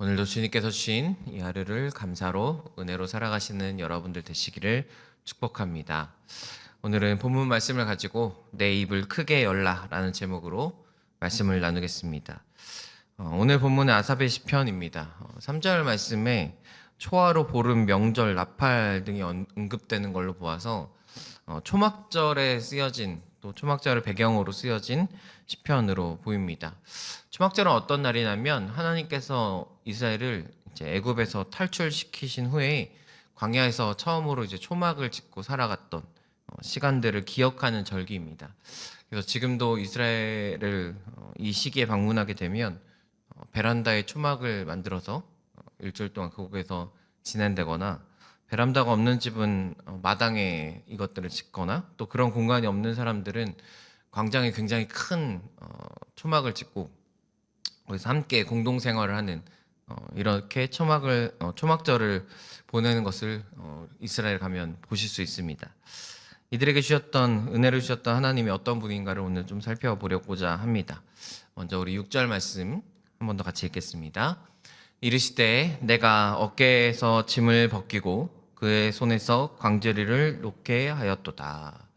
오늘도 주님께서 주신 이 하루를 감사로 은혜로 살아가시는 여러분들 되시기를 축복합니다. 오늘은 본문 말씀을 가지고 내 입을 크게 열라라는 제목으로 말씀을 나누겠습니다. 오늘 본문은 아삽의 시편입니다. 3절 말씀에 초하루, 보름, 명절, 나팔 등이 언급되는 걸로 보아서 초막절에 쓰여진 또 초막절을 배경으로 쓰여진 시편으로 보입니다. 초막절은 어떤 날이냐면 하나님께서 이스라엘을 이제 애굽에서 탈출시키신 후에 광야에서 처음으로 이제 초막을 짓고 살아갔던 시간들을 기억하는 절기입니다. 그래서 지금도 이스라엘을 이 시기에 방문하게 되면 베란다에 초막을 만들어서 일주일 동안 그곳에서 지낸다거나, 베란다가 없는 집은 마당에 이것들을 짓거나, 또 그런 공간이 없는 사람들은 광장에 굉장히 큰 초막을 짓고 거기서 함께 공동 생활을 하는 이렇게 초막절을 보내는 것을 이스라엘 가면 보실 수 있습니다. 이들에게 주셨던 은혜를 주셨던 하나님이 어떤 분인가를 오늘 좀 살펴보려고자 합니다. 먼저 우리 6절 말씀 한 번 더 같이 읽겠습니다. 이르시되 내가 어깨에서 짐을 벗기고 그의 손에서 광주리를 놓게 하였도다.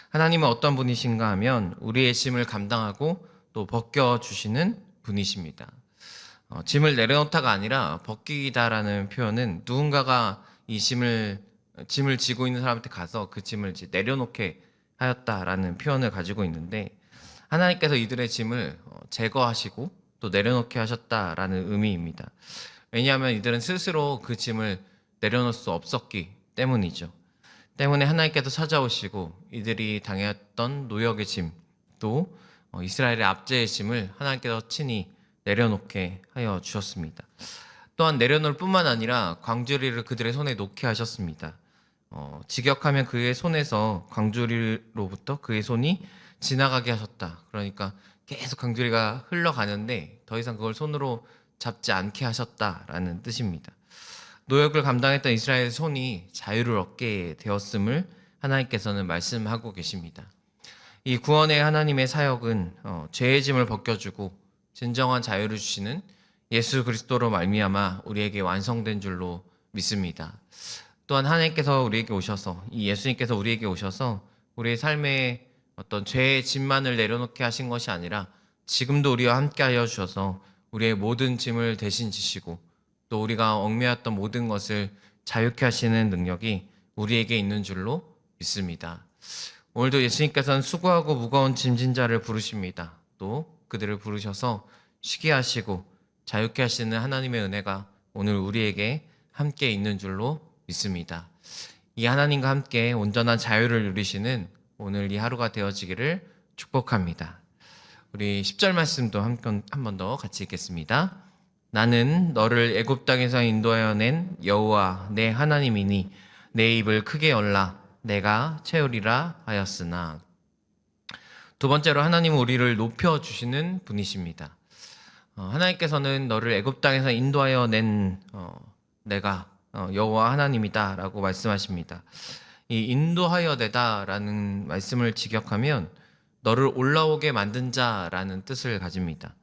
하나님은 어떤 분이신가 하면 우리의 짐을 감당하고 또 벗겨주시는 분이십니다. 짐을 내려놓다가 아니라 벗기다라는 표현은 누군가가 이 짐을 지고 있는 사람한테 가서 그 짐을 이제 내려놓게 하였다라는 표현을 가지고 있는데, 하나님께서 이들의 짐을 제거하시고 또 내려놓게 하셨다라는 의미입니다. 왜냐하면 이들은 스스로 그 짐을 내려놓을 수 없었기 때문이죠. 때문에 하나님께서 찾아오시고 이들이 당했던 노역의 짐, 또 이스라엘의 압제의 짐을 하나님께서 친히 내려놓게 하여 주셨습니다. 또한 내려놓을 뿐만 아니라 광주리를 그들의 손에 놓게 하셨습니다. 직역하면 그의 손에서 광주리로부터 그의 손이 지나가게 하셨다. 그러니까 계속 광주리가 흘러가는데 더 이상 그걸 손으로 잡지 않게 하셨다라는 뜻입니다. 노역을 감당했던 이스라엘의 손이 자유를 얻게 되었음을 하나님께서는 말씀하고 계십니다. 이 구원의 하나님의 사역은 죄의 짐을 벗겨주고 진정한 자유를 주시는 예수 그리스도로 말미암아 우리에게 완성된 줄로 믿습니다. 또한 하나님께서 우리에게 오셔서, 이 예수님께서 우리에게 오셔서 우리의 삶에 어떤 죄의 짐만을 내려놓게 하신 것이 아니라 지금도 우리와 함께 하여 주셔서 우리의 모든 짐을 대신 지시고 또 우리가 얽매였던 모든 것을 자유케 하시는 능력이 우리에게 있는 줄로 믿습니다. 오늘도 예수님께서는 수고하고 무거운 짐진 자를 부르십니다. 또 그들을 부르셔서 쉬게 하시고 자유케 하시는 하나님의 은혜가 오늘 우리에게 함께 있는 줄로 믿습니다. 이 하나님과 함께 온전한 자유를 누리시는 오늘 이 하루가 되어지기를 축복합니다. 우리 10절 말씀도 한 번 더 같이 읽겠습니다. 나는 너를 애굽 땅에서 인도하여 낸 여호와 내 하나님이니 내 입을 크게 열라 내가 채우리라 하였으나. 두 번째로 하나님은 우리를 높여주시는 분이십니다. 하나님께서는 너를 애굽 땅에서 인도하여 낸 내가 여호와 하나님이다 라고 말씀하십니다. 이 인도하여 내다라는 말씀을 직역하면 너를 올라오게 만든 자라는 뜻을 가집니다.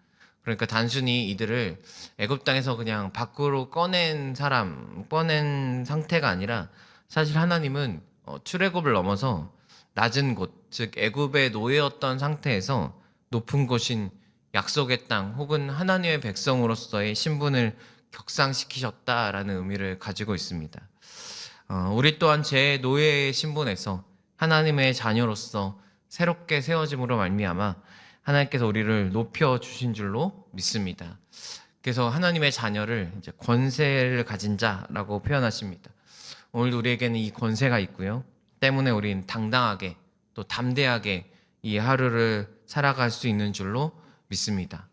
그러니까 단순히 이들을 애굽 땅에서 그냥 밖으로 꺼낸 상태가 아니라, 사실 하나님은 출애굽을 넘어서 낮은 곳, 즉 애굽의 노예였던 상태에서 높은 곳인 약속의 땅 혹은 하나님의 백성으로서의 신분을 격상시키셨다라는 의미를 가지고 있습니다. 우리 또한 제 노예의 신분에서 하나님의 자녀로서 새롭게 세워짐으로 말미암아 하나님께서 우리를 높여 주신 줄로 믿습니다. 그래서 하나님의 자녀를 이제 권세를 가진 자라고 표현하십니다. 오늘도 우리에게는 이 권세가 있고요. 때문에 우리는 당당하게 또 담대하게 이 하루를 살아갈 수 있는 줄로 믿습니다.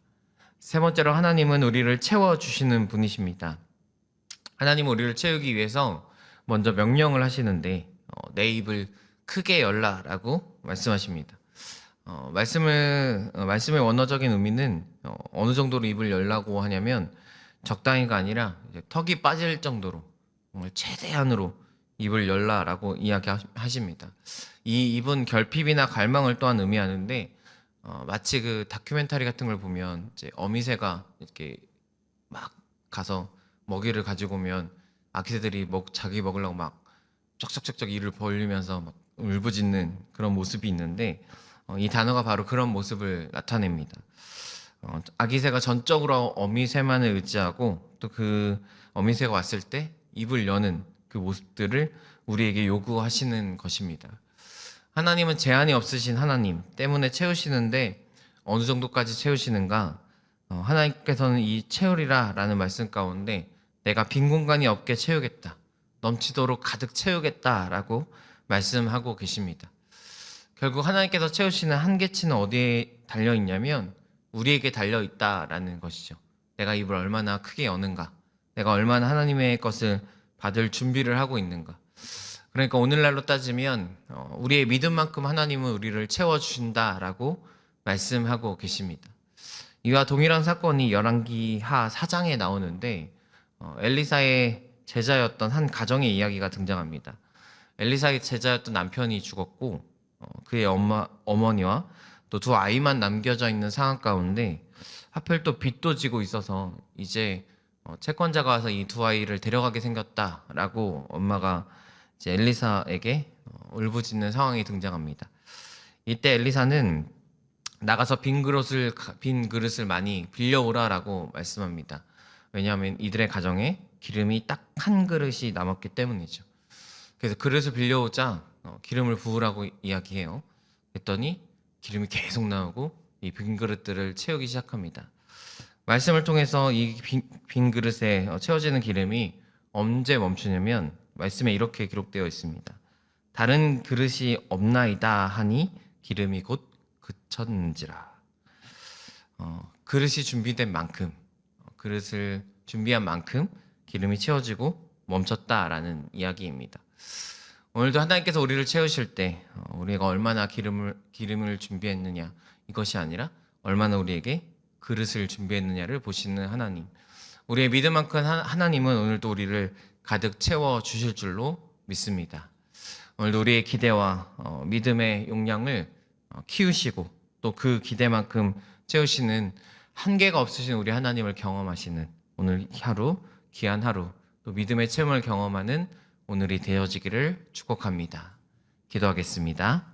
세 번째로 하나님은 우리를 채워주시는 분이십니다. 하나님은 우리를 채우기 위해서 먼저 명령을 하시는데 내 입을 크게 열라라고 말씀하십니다. 말씀의 원어적인 의미는 어느 정도로 입을 열라고 하냐면 적당히가 아니라 이제 턱이 빠질 정도로 정말 최대한으로 입을 열라라고 이야기하십니다. 이 입은 결핍이나 갈망을 또한 의미하는데 마치 그 다큐멘터리 같은 걸 보면 이제 어미새가 이렇게 막 가서 먹이를 가지고 오면 아기새들이 자기 먹으려고 막 쩍쩍쩍쩍 이를 벌리면서 막 울부짖는 그런 모습이 있는데 이 단어가 바로 그런 모습을 나타냅니다. 아기새가 전적으로 어미새만을 의지하고 또 그 어미새가 왔을 때 입을 여는 그 모습들을 우리에게 요구하시는 것입니다. 하나님은 제한이 없으신 하나님 때문에 채우시는데 어느 정도까지 채우시는가? 하나님께서는 이 채우리라 라는 말씀 가운데 내가 빈 공간이 없게 채우겠다, 넘치도록 가득 채우겠다 라고 말씀하고 계십니다. 결국 하나님께서 채우시는 한계치는 어디에 달려있냐면 우리에게 달려있다라는 것이죠. 내가 입을 얼마나 크게 여는가, 내가 얼마나 하나님의 것을 받을 준비를 하고 있는가. 그러니까 오늘날로 따지면 우리의 믿음만큼 하나님은 우리를 채워주신다라고 말씀하고 계십니다. 이와 동일한 사건이 열왕기하 4장에 나오는데 엘리사의 제자였던 한 가정의 이야기가 등장합니다. 엘리사의 제자였던 남편이 죽었고 그의 어머니와 또 두 아이만 남겨져 있는 상황 가운데 하필 또 빚도 지고 있어서 이제 채권자가 와서 이 두 아이를 데려가게 생겼다라고 엄마가 이제 엘리사에게 울부짖는 상황이 등장합니다. 이때 엘리사는 나가서 빈 그릇을 많이 빌려오라라고 말씀합니다. 왜냐하면 이들의 가정에 기름이 딱 한 그릇이 남았기 때문이죠. 그래서 그릇을 빌려오자 기름을 부으라고 이야기해요. 그랬더니 기름이 계속 나오고 이 빈 그릇들을 채우기 시작합니다. 말씀을 통해서 이 빈 그릇에 채워지는 기름이 언제 멈추냐면 말씀에 이렇게 기록되어 있습니다. 다른 그릇이 없나이다 하니 기름이 곧 그쳤는지라. 그릇이 준비된 만큼, 그릇을 준비한 만큼 기름이 채워지고 멈췄다라는 이야기입니다. 오늘도 하나님께서 우리를 채우실 때 우리가 얼마나 기름을 준비했느냐, 이것이 아니라 얼마나 우리에게 그릇을 준비했느냐를 보시는 하나님. 우리의 믿음만큼 하나님은 오늘도 우리를 가득 채워 주실 줄로 믿습니다. 오늘도 우리의 기대와 믿음의 용량을 키우시고 또 그 기대만큼 채우시는 한계가 없으신 우리 하나님을 경험하시는 오늘 하루, 귀한 하루, 또 믿음의 체험을 경험하는 오늘이 되어지기를 축복합니다. 기도하겠습니다.